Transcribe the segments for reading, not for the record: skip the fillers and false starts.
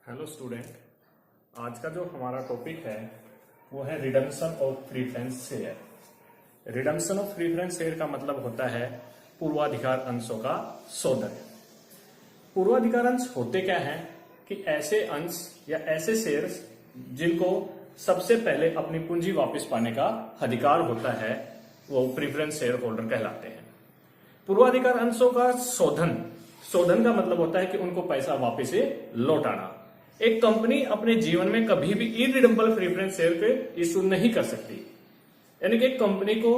Hello student, आज का जो हमारा टॉपिक है वो है redemption of preference share. Redemption of preference share का मतलब होता है पूर्वाधिकार अंशों का शोधन। पूर्वाधिकार अंश होते क्या हैं कि ऐसे अंश या ऐसे शेयर्स जिनको सबसे पहले अपनी पूंजी वापस पाने का अधिकार होता है वो प्रीफरेंस शेयर होल्डर कहलाते हैं। पूर्वाधिकार अंशों का शोधन का मतलब होता है कि उनको पैसा वापस से लौटाना। एक कंपनी अपने जीवन में कभी भी इरिडेम्बल प्रीफरेंस शेयर के इशू नहीं कर सकती, यानी कि एक कंपनी को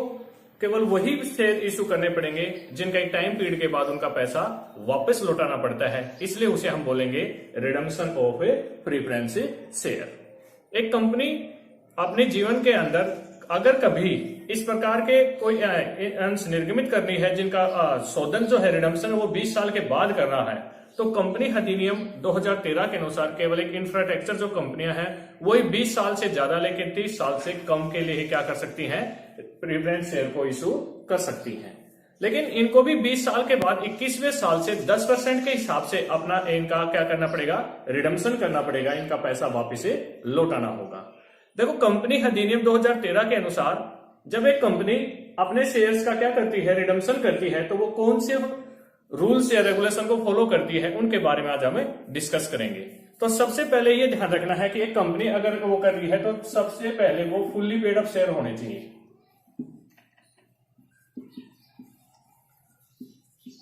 केवल वही शेयर इशू करने पड़ेंगे जिनका एक टाइम पीरियड के बाद उनका पैसा वापस लौटाना पड़ता है, इसलिए उसे हम बोलेंगे redemption of A preference share. एक कंपनी अपने जीवन के अंदर अगर कभी इस प्रकार के कोई अंश निर्गमित करनी है जिनका शोधन जो है रिडम्पशन वो 20 साल के बाद कर रहा है, तो कंपनी अधिनियम 2013 के अनुसार केवल एक इंफ्रास्ट्रक्चर जो कंपनियां हैं वही 20 साल से ज्यादा लेकिन 30 साल से कम के लिए ही क्या कर सकती हैं, प्रीफरेंस शेयर को इशू कर सकती हैं। लेकिन इनको भी 20 साल के बाद 21वें साल से 10% के हिसाब से अपना इनका क्या करना पड़ेगा, रिडम्पशन करना पड़ेगा, इनका पैसा वापिस से लौटाना होगा। देखो, कंपनी अधिनियम 2013 के अनुसार जब एक कंपनी अपने शेयर्स का क्या करती है, रिडम्पशन करती है, तो वो कौन से रूल्स या रेगुलेशन को फॉलो करती है उनके बारे में आज हम डिस्कस करेंगे। तो सबसे पहले ये ध्यान रखना है कि एक कंपनी अगर वो कर रही है तो सबसे पहले वो फुल्ली पेड अप शेयर होने चाहिए।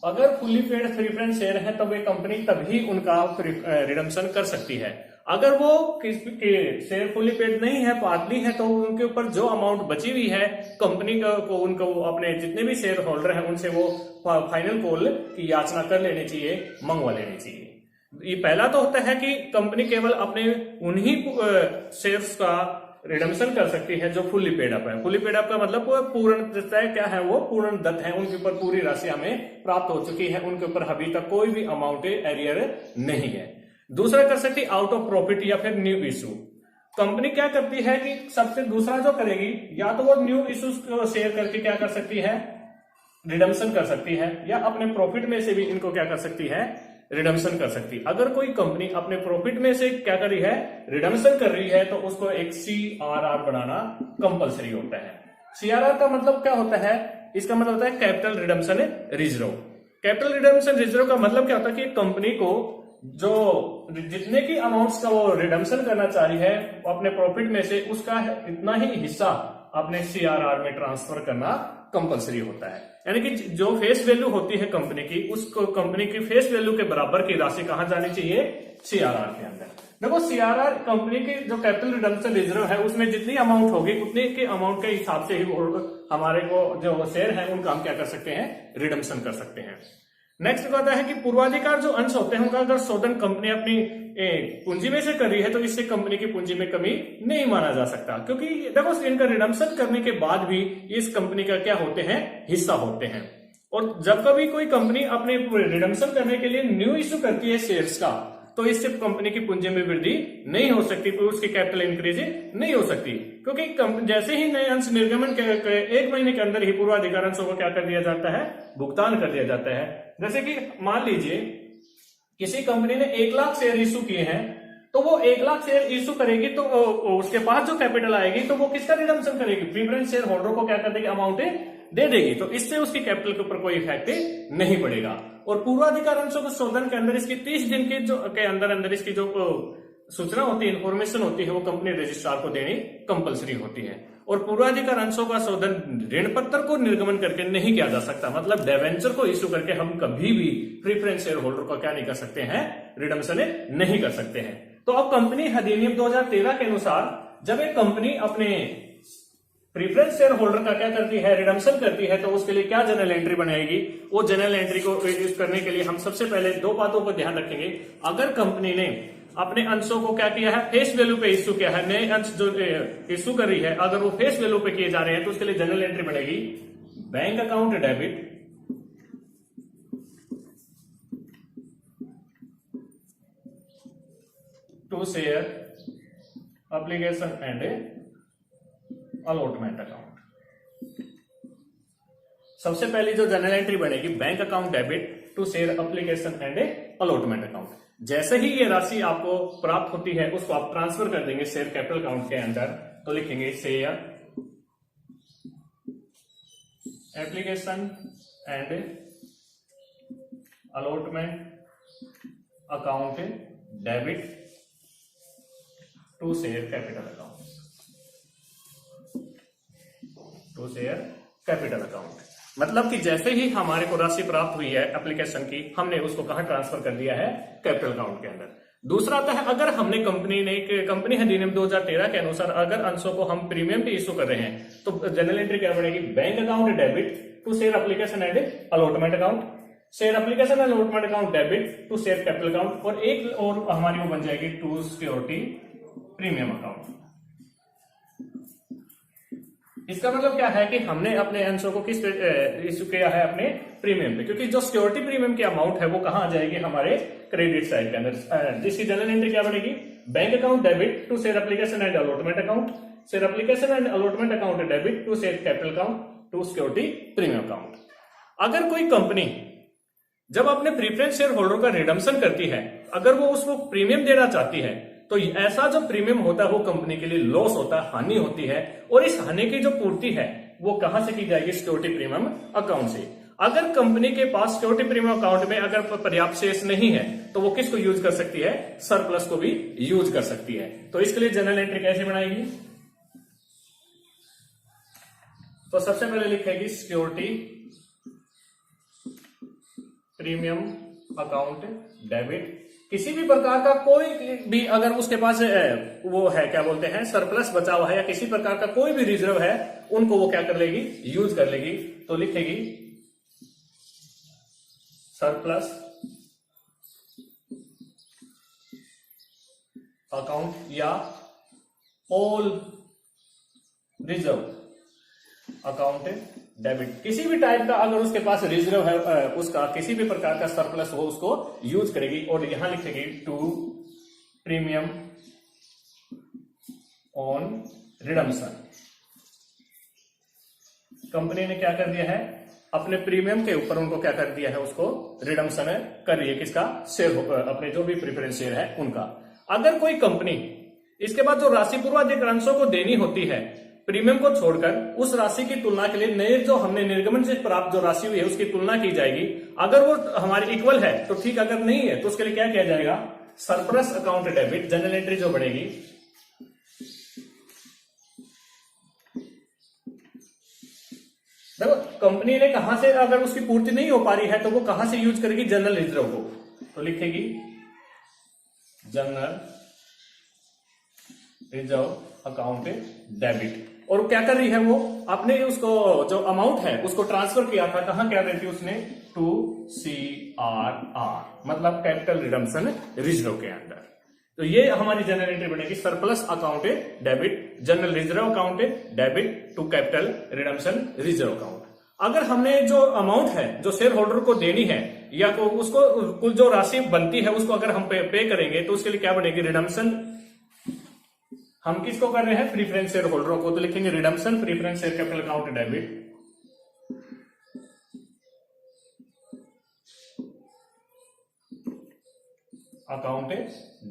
अगर फुल्ली पेड प्रीफरेंस शेयर है तो वे कंपनी तभी उनका रिडम्पशन कर सकती है। अगर वो शेयर फुल्ली पेड नहीं है, पार्टली है, तो उनके ऊपर जो अमाउंट बची हुई है कंपनी को उनको अपने जितने भी शेयर होल्डर हैं उनसे वो फाइनल कॉल की याचना कर लेनी चाहिए, मंगवा लेनी चाहिए। ये पहला तो होता है कि कंपनी केवल अपने उन्हीं शेयर्स का रिडम्पशन कर सकती है जो फुल्ली पेड अप है। फुल्ली पेड अप का मतलब पूर्णतः क्या है, वो पूर्ण दत्त है, उनके ऊपर पूरी राशि हमें प्राप्त हो चुकी है, उनके ऊपर अभी तक कोई भी अमाउंट एरियर नहीं है। दूसरा कर सकती है आउट ऑफ प्रॉफिट या फिर न्यू इशू। कंपनी क्या करती है कि सबसे दूसरा जो करेगी, या तो वो न्यू इशू शेयर करके क्या कर सकती है, रिडम्पशन कर सकती है, या अपने प्रॉफिट में से भी इनको क्या कर सकती है, रिडम्पशन कर सकती है। अगर कोई कंपनी अपने प्रॉफिट में से क्या कर रही है, रिडम्पशन कर रही है, तो उसको एक CRR बनाना कंपलसरी होता है। CRR का मतलब क्या होता है, इसका मतलब होता है capital redemption reserve. Capital redemption reserve का मतलब क्या होता है कि कंपनी को जो जितने की अमाउंट्स का वो रिडम्पशन करना चाह रही है अपने प्रॉफिट में से उसका इतना ही हिस्सा अपने CRR में ट्रांसफर करना कंपलसरी होता है। यानी कि जो फेस वैल्यू होती है कंपनी की, उसको कंपनी की फेस वैल्यू के बराबर की राशि कहां जानी चाहिए, CRR के अंदर। देखो, CRR कंपनी की जो कैपिटल रिडम्पशन रिजर्व है उसमें जितनी अमाउंट होगी उतने के अमाउंट के हिसाब से ही हमारे को जो शेयर है उनका हम क्या कर सकते हैं, रिडम्पशन कर सकते हैं। नेक्स्ट कहता है कि पूर्वाधिकार जो अंश होते हैं उनका अगर शोधन कंपनी अपनी पूंजी में से कर रही है तो इससे कंपनी की पूंजी में कमी नहीं माना जा सकता, क्योंकि देखो इनका रिडम्पशन करने के बाद भी इस कंपनी का क्या होते हैं, हिस्सा होते हैं। और जब कभी कोई कंपनी अपने रिडम्पशन करने के लिए न्यू इश्यू करती है शेयर्स का, तो इससे कंपनी की पूंजी में वृद्धि नहीं हो सकती, तो उसकी कैपिटल इंक्रीज नहीं हो सकती, क्योंकि जैसे ही नए अंश निर्गमन के 1 महीने के अंदर ही पूर्वाधिकार अंशों को क्या कर दिया जाता है, भुगतान कर दिया जाता है। जैसे कि मान लीजिए किसी कंपनी ने 1 लाख शेयर इशू किए हैं, तो वो 1 लाख शेयर इशू करेगी तो उसके पास जो कैपिटल आएगी तो वो किसका रिडम्पशन करेगी, प्रीफरेंस शेयर होल्डर को क्या कर देगी, अमाउंट दे देगी, तो इससे उसकी कैपिटल के ऊपर कोई इफेक्ट नहीं पड़ेगा। और पूर्वाधिकार अंशों को शोधन के अंदर इसकी 30 दिन के अंदर इसकी जो सूचना होती है, इंफॉर्मेशन होती है, वो कंपनी रजिस्ट्रार को देनी कंपलसरी होती है। और पूर्वाधिकार अंशों का शोधन ऋण पत्र को निर्गमन करके नहीं किया जा सकता, मतलब डिवेंचर को इश्यू करके हम कभी भी प्रीफरेंस शेयर होल्डर को क्या नहीं कर सकते हैं, रिडम्पशन नहीं कर सकते हैं। तो अब कंपनी अधिनियम 2013 के अनुसार जब एक कंपनी अपने प्रीफरेंस शेयर होल्डर का क्या करती है, रिडम्पशन करती है, तो उसके लिए क्या जनरल एंट्री बनाएगी। वो जनरल एंट्री को करने के लिए हम सबसे पहले 2 बातों को ध्यान रखेंगे। अगर कंपनी ने अपने अंशों को क्या किया है, फेस वैल्यू पे इश्यू किया है, नए अंश जो इश्यू कर रही है अगर वो फेस वैल्यू पे किए जा रहे हैं तो उसके लिए जनरल एंट्री बनेगी, bank account debit to share application and allotment account. सबसे पहली जो जनरल एंट्री बनेगी bank account debit to share application and allotment account. जैसे ही ये राशि आपको प्राप्त होती है उसको आप ट्रांसफर कर देंगे शेयर कैपिटल अकाउंट के अंदर, तो लिखेंगे share application and allotment account debit to share capital account, to share capital account. मतलब कि जैसे ही हमारे को राशि प्राप्त हुई है एप्लीकेशन की, हमने उसको कहां ट्रांसफर कर दिया है, कैपिटल अकाउंट के अंदर। दूसरा आता है, अगर हमने कंपनी अधिनियम 2013 के अनुसार अगर अंशों को हम प्रीमियम पे इश्यू कर रहे हैं तो जनरल एंट्री क्या बनेगी, bank account debit to share application and allotment account, share application and allotment account debit to share capital account, और एक और हमारी वो बन जाएगी टू सिक्योरिटी प्रीमियम अकाउंट। इसका मतलब क्या है कि हमने अपने अंशों को किस पे इश्यू किया है, अपने प्रीमियम पे, क्योंकि जो सिक्योरिटी प्रीमियम की अमाउंट है वो कहां आ जाएगी, हमारे क्रेडिट साइड के अंदर, जिसकी जनरल एंट्री क्या बनेगी, bank account debit to share application and allotment account, share application and allotment account debit to share capital account to security premium account. अगर कोई कंपनी जब अपने प्रीफरेंस शेयर होल्डर का रिडम्पशन करती है, अगर वो उसको प्रीमियम देना चाहती है, तो ऐसा जो प्रीमियम होता है वो कंपनी के लिए लॉस होता है, हानि होती है, और इस हानि की जो पूर्ति है वो कहां से की जाएगी, सिक्योरिटी प्रीमियम अकाउंट से। अगर कंपनी के पास सिक्योरिटी प्रीमियम अकाउंट में अगर पर्याप्त शेष नहीं है तो वो किसको यूज कर सकती है, सरप्लस को भी यूज कर सकती है। तो इसके लिए जनरल एंट्री कैसे बनाएगी, तो सबसे पहले लिखेगी सिक्योरिटी प्रीमियम अकाउंट डेबिट, किसी भी प्रकार का कोई भी अगर उसके पास वो है क्या बोलते हैं सरप्लस बचा हुआ है या किसी प्रकार का कोई भी रिजर्व है, उनको वो क्या कर लेगी, यूज कर लेगी। तो लिखेगी सरप्लस अकाउंट या ऑल रिजर्व अकाउंट डेबिट। किसी भी टाइप का अगर उसके पास रिजर्व है, उसका किसी भी प्रकार का सरप्लस हो, उसको यूज करेगी। और यहां लिखेगी to premium on redemption. Company ने क्या कर दिया है, अपने प्रीमियम के ऊपर उनको क्या कर दिया है, उसको रिडम्पशन कर रही है, किसका, शेयर, अपने जो भी प्रीफरेंस शेयर है उनका। अगर कोई कंपनी इसके बाद जो राशि पूर्वाधिकांशों को देनी होती है प्रीमियम को छोड़कर, उस राशि की तुलना के लिए नए जो हमने निर्गमन से प्राप्त जो राशि हुई है उसकी तुलना की जाएगी। अगर वो हमारी इक्वल है तो ठीक, अगर नहीं है तो उसके लिए क्या किया जाएगा, surplus account debit. General entry जो बढ़ेगी, देखो कंपनी ने कहां से अगर उसकी पूर्ति नहीं हो पा रही है तो वो कहां से यूज करेगी, जनरल रिजर्व को। तो लिखेगी जनरल रिजर्व अकाउंट डेबिट। और क्या कर रही है, वो अपने उसको जो अमाउंट है उसको ट्रांसफर किया था, कहां क्या रही थी उसने, टू CRR, मतलब कैपिटल रिडम्पशन रिजर्व के अंदर। तो ये हमारी जनरल एंट्री बनेगी surplus account debit, general reserve account debit to capital redemption reserve account. अगर हमने जो अमाउंट है जो शेयर होल्डर को देनी है या तो उसको कुल जो राशि बनती है उसको अगर हम पे करेंगे तो उसके लिए क्या बनेगी, रिडम्पशन। हम किसको कर रहे हैं, प्रीफरेंस शेयर होल्डरों को। तो लिखेंगे redemption preference share capital account debit account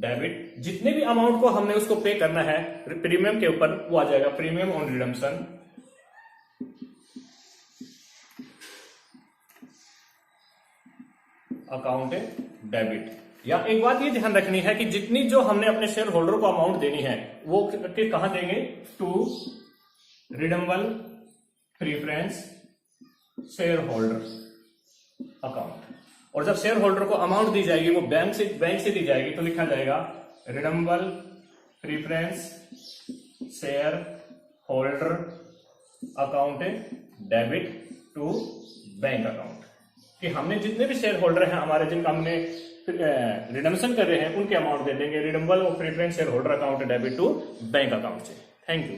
debit. जितने भी अमाउंट को हमने उसको पे करना है प्रीमियम के ऊपर, वो आ जाएगा premium on redemption account debit. या एक बात ये ध्यान रखनी है कि जितनी जो हमने अपने शेयर होल्डर को अमाउंट देनी है वो कहां देंगे, to redeemable preference share holder account. और जब शेयर होल्डर को अमाउंट दी जाएगी वो बैंक से दी जाएगी, तो लिखा जाएगा redeemable preference share holder account debit to bank account. कि हमने जितने भी शेयर होल्डर हैं हमारे, जिनका हमने रिडम्पशन कर रहे हैं, उनके अमाउंट दे देंगे रिडम्बल और preference share holder account debit to bank account से। Thank you.